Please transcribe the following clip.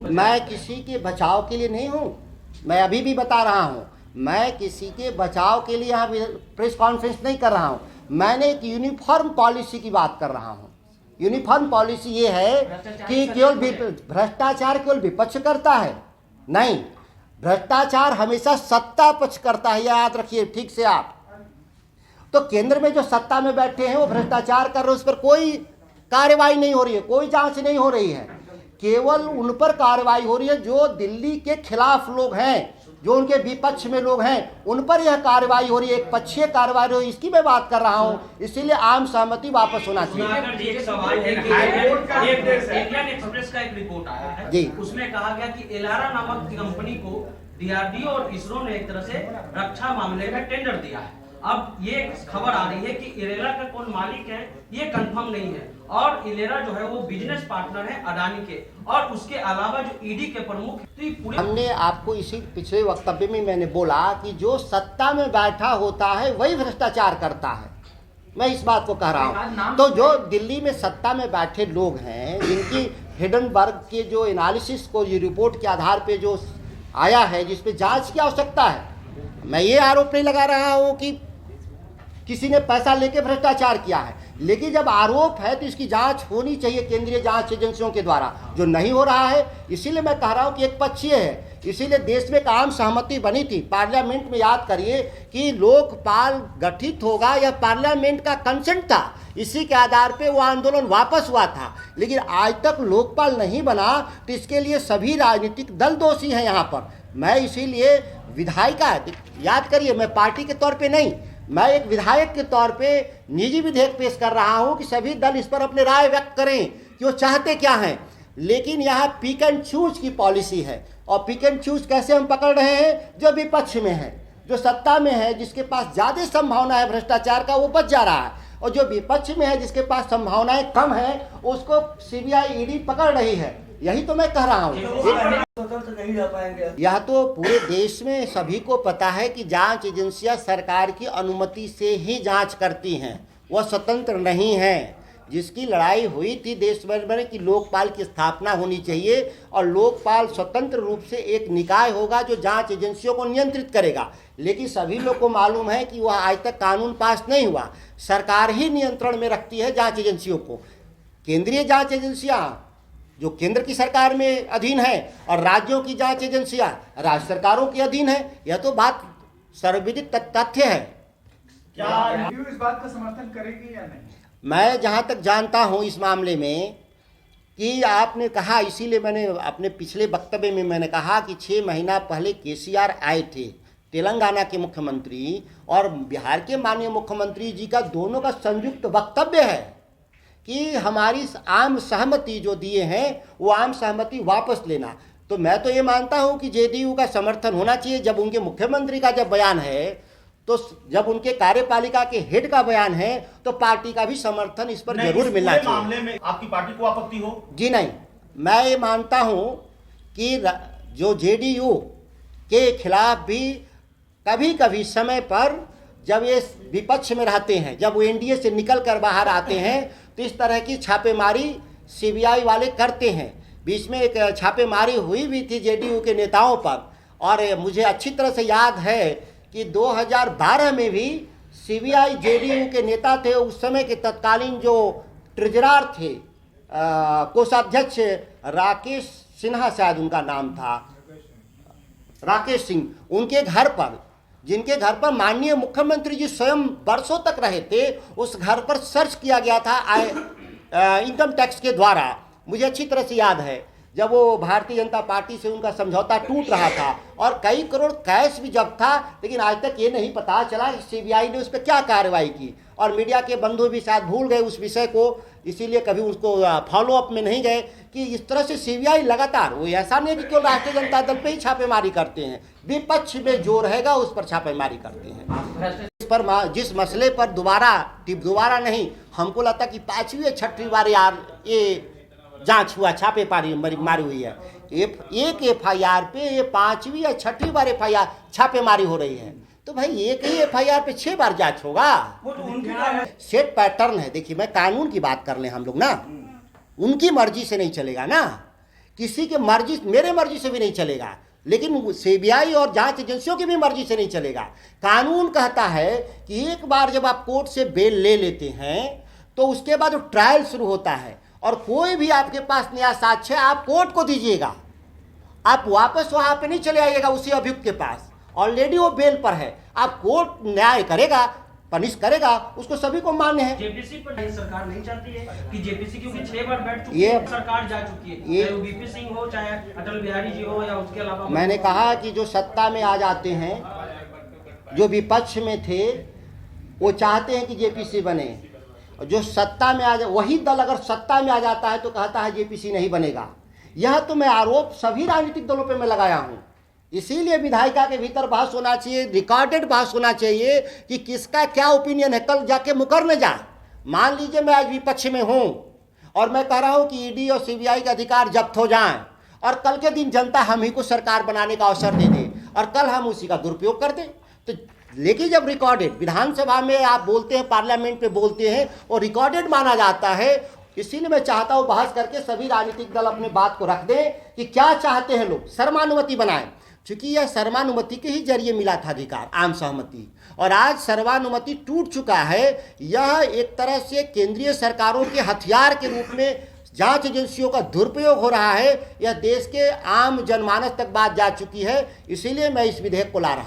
मैं किसी के बचाव के लिए नहीं हूँ, मैं अभी भी बता रहा हूँ, मैं किसी के बचाव के लिए यहाँ प्रेस कॉन्फ्रेंस नहीं कर रहा हूँ। मैंने एक यूनिफॉर्म पॉलिसी की बात कर रहा हूँ। यूनिफॉर्म पॉलिसी ये है कि केवल भ्रष्टाचार केवल विपक्ष करता है, नहीं, भ्रष्टाचार हमेशा सत्ता पक्ष करता है, याद रखिए ठीक से आप। तो केंद्र में जो सत्ता में बैठे हैं वो भ्रष्टाचार कर रहे हैं, उस पर कोई कार्रवाई नहीं हो रही है, कोई जांच नहीं हो रही है, केवल उन पर कार्रवाई हो रही है जो दिल्ली के खिलाफ लोग हैं, जो उनके विपक्ष में लोग हैं, उन पर यह कार्रवाई हो रही है, एक पक्षीय कार्रवाई हो रही है, इसकी मैं बात कर रहा हूं। इसीलिए आम सहमति वापस होना चाहिए। एक सवाल है कि इंडियन एक्सप्रेस का एक रिपोर्ट आया है जी, उसमें कहा गया कि एलारा नामक कंपनी को डीआरडीओ और इसरो ने एक तरह से रक्षा मामले में टेंडर दिया है। अब ये खबर आ रही है कि इरेरा का कौन मालिक है ये कंफर्म नहीं है, और इरेरा जो है वो बिजनेस पार्टनर है अडानी के, और उसके अलावा जो ईडी के प्रमुख, तो पूरे हमने आपको इसी पिछले वक्तव्य में मैंने बोला कि जो सत्ता में बैठा होता है वही भ्रष्टाचार करता है, मैं इस बात को कह रहा हूँ। तो जो दिल्ली में सत्ता में बैठे लोग हैं, जिनकी हिडनबर्ग के जो एनालिसिस को ये रिपोर्ट के आधार पे जो आया है, जिसपे जांच की आवश्यकता है, मैं ये आरोप नहीं लगा रहा हूँ कि किसी ने पैसा लेके भ्रष्टाचार किया है, लेकिन जब आरोप है तो इसकी जांच होनी चाहिए केंद्रीय जांच एजेंसियों के द्वारा, जो नहीं हो रहा है। इसीलिए मैं कह रहा हूं कि एक पक्षीय है, इसीलिए देश में एक आम सहमति बनी थी पार्लियामेंट में, याद करिए कि लोकपाल गठित होगा, यह पार्लियामेंट का कंसेंट था, इसी के आधार पे वो आंदोलन वापस हुआ था, लेकिन आज तक लोकपाल नहीं बना, तो इसके लिए सभी राजनीतिक दल दोषी हैं यहाँ पर। मैं इसीलिए विधायिका, याद करिए, मैं पार्टी के तौर पर नहीं, मैं एक विधायक के तौर पे निजी विधेयक पेश कर रहा हूं कि सभी दल इस पर अपने राय व्यक्त करें कि वो चाहते क्या हैं। लेकिन यहाँ पिक एंड चूज की पॉलिसी है, और पिक एंड चूज कैसे हम पकड़ रहे हैं? जो विपक्ष में है, जो सत्ता में है, जिसके पास ज़्यादा संभावना है भ्रष्टाचार का, वो बच जा रहा है, और जो विपक्ष में है, जिसके पास संभावनाएं कम है, उसको सीबीआई ईडी पकड़ रही है। यही तो मैं कह रहा हूँ। स्वतंत्र नहीं रह पाएंगे। यह तो पूरे देश में सभी को पता है कि जांच एजेंसियां सरकार की अनुमति से ही जांच करती हैं, वह स्वतंत्र नहीं है। जिसकी लड़ाई हुई थी देश भर में कि लोकपाल की स्थापना होनी चाहिए, और लोकपाल स्वतंत्र रूप से एक निकाय होगा जो जांच एजेंसियों को नियंत्रित करेगा। लेकिन सभी लोग को मालूम है कि वह आज तक कानून पास नहीं हुआ, सरकार ही नियंत्रण में रखती है जाँच एजेंसियों को। केंद्रीय जाँच एजेंसियाँ जो केंद्र की सरकार में अधीन है, और राज्यों की जांच एजेंसियां राज्य सरकारों के अधीन है। यह तो बात सर्वविदित तथ्य है। क्या इस बात का समर्थन करेगी या नहीं? मैं जहां तक जानता हूं इस मामले में कि आपने कहा, इसीलिए मैंने अपने पिछले वक्तव्य में मैंने कहा कि 6 महीना पहले केसीआर आए थे, तेलंगाना के मुख्यमंत्री और बिहार के माननीय मुख्यमंत्री जी का दोनों का संयुक्त वक्तव्य है कि हमारी आम सहमति जो दिए हैं वो आम सहमति वापस लेना। तो मैं तो ये मानता हूं कि जेडीयू का समर्थन होना चाहिए। जब उनके मुख्यमंत्री का जब बयान है, तो जब उनके कार्यपालिका के हेड का बयान है, तो पार्टी का भी समर्थन इस पर जरूर मिलना चाहिए। मामले में आपकी पार्टी को आपत्ति हो? जी नहीं, मैं ये मानता हूं कि जो जेडीयू के खिलाफ भी कभी कभी समय पर जब ये विपक्ष में रहते हैं, जब वो एनडीए से निकल कर बाहर आते हैं, तो इस तरह की छापेमारी सीबीआई वाले करते हैं। बीच में एक छापेमारी हुई भी थी जेडीयू के नेताओं पर, और मुझे अच्छी तरह से याद है कि 2012 में भी सीबीआई जेडीयू के नेता थे, उस समय के तत्कालीन जो ट्रेजरर थे, कोषाध्यक्ष राकेश सिन्हा, शायद उनका नाम था, राकेश सिंह, उनके घर पर, जिनके घर पर माननीय मुख्यमंत्री जी स्वयं वर्षों तक रहे थे, उस घर पर सर्च किया गया था इनकम टैक्स के द्वारा। मुझे अच्छी तरह से याद है जब वो भारतीय जनता पार्टी से उनका समझौता टूट रहा था, और कई करोड़ कैश भी जब्त था, लेकिन आज तक ये नहीं पता चला कि सीबीआई ने उस पर क्या कार्रवाई की, और मीडिया के बंधु भी शायद भूल गए उस विषय को, इसीलिए कभी उसको फॉलो अप में नहीं गए कि इस तरह से सीबीआई लगातार, वो ऐसा नहीं कि केवल राष्ट्रीय जनता दल पे ही छापेमारी करते हैं, विपक्ष में जो रहेगा उस पर छापेमारी करते हैं। इस पर जिस मसले पर दोबारा नहीं, हमको लगता कि 5वीं या 6वीं बार यार ये जांच हुआ, छापेमारी मारी हुई है। एक एफआईआर पे ये 5वीं या 6वीं बार एफआईआर छापेमारी हो रही है, तो भाई एक ही एफआईआर पे 6 बार जांच होगा, वो तो उनका सेट पैटर्न है। देखिए, मैं कानून की बात कर लें हम लोग ना, उनकी मर्जी से नहीं चलेगा ना। किसी के मर्जी, मेरे मर्जी से भी नहीं चलेगा, लेकिन सीबीआई और जांच एजेंसियों की भी मर्जी से नहीं चलेगा। कानून कहता है कि एक बार जब आप कोर्ट से बेल ले लेते हैं तो उसके बाद जो ट्रायल शुरू होता है और कोई भी आपके पास नया साक्ष्य आप कोर्ट को दीजिएगा, आप वापस वहां पे नहीं चले आइएगा उसी अभियुक्त के पास, ऑलरेडी वो बेल पर है। आप कोर्ट न्याय करेगा, पनिश करेगा, उसको सभी को मान्य है। जेपीसी पर नहीं, सरकार नहीं चाहती है कि जेपीसी, क्योंकि 6 बार बैठ चुकी है, सरकार जा चुकी है, चाहे वो बीपी सिंह हो, चाहे अटल बिहारी जी हो, या उसके अलावा मैंने कहा कि जो सत्ता में आ जाते हैं, जो विपक्ष में थे, वो चाहते हैं कि जेपीसी बने, और जो सत्ता में आ जाए, वही दल अगर सत्ता में आ जाता है तो कहता है जेपीसी नहीं बनेगा। यह तो मैं आरोप सभी राजनीतिक दलों पे मैं लगाया हूँ। इसीलिए विधायिका के भीतर बहस होना चाहिए, रिकॉर्डेड बहस होना चाहिए कि किसका क्या ओपिनियन है। कल जाके मुकर न जा। मान लीजिए मैं आज विपक्ष में हूँ और मैं कह रहा हूँ कि ईडी और सीबीआई के अधिकार जब्त हो जाएं, और कल के दिन जनता हम ही को सरकार बनाने का अवसर दे दे और कल हम उसी का दुरुपयोग कर दें। तो लेकिन जब रिकॉर्डेड विधानसभा में आप बोलते हैं, पार्लियामेंट में बोलते हैं, और रिकॉर्डेड माना जाता है, इसीलिए मैं चाहता हूँ बहस करके सभी राजनीतिक दल अपने बात को रख दें कि क्या चाहते हैं लोग, सर्वानुमति बनाएं। क्योंकि यह सर्वानुमति के ही जरिए मिला था अधिकार, आम सहमति, और आज सर्वानुमति टूट चुका है। यह एक तरह से केंद्रीय सरकारों के हथियार के रूप में जांच एजेंसियों का दुरुपयोग हो रहा है। यह देश के आम जनमानस तक बात जा चुकी है। इसीलिए मैं इस विधेयक को ला रहा हूं।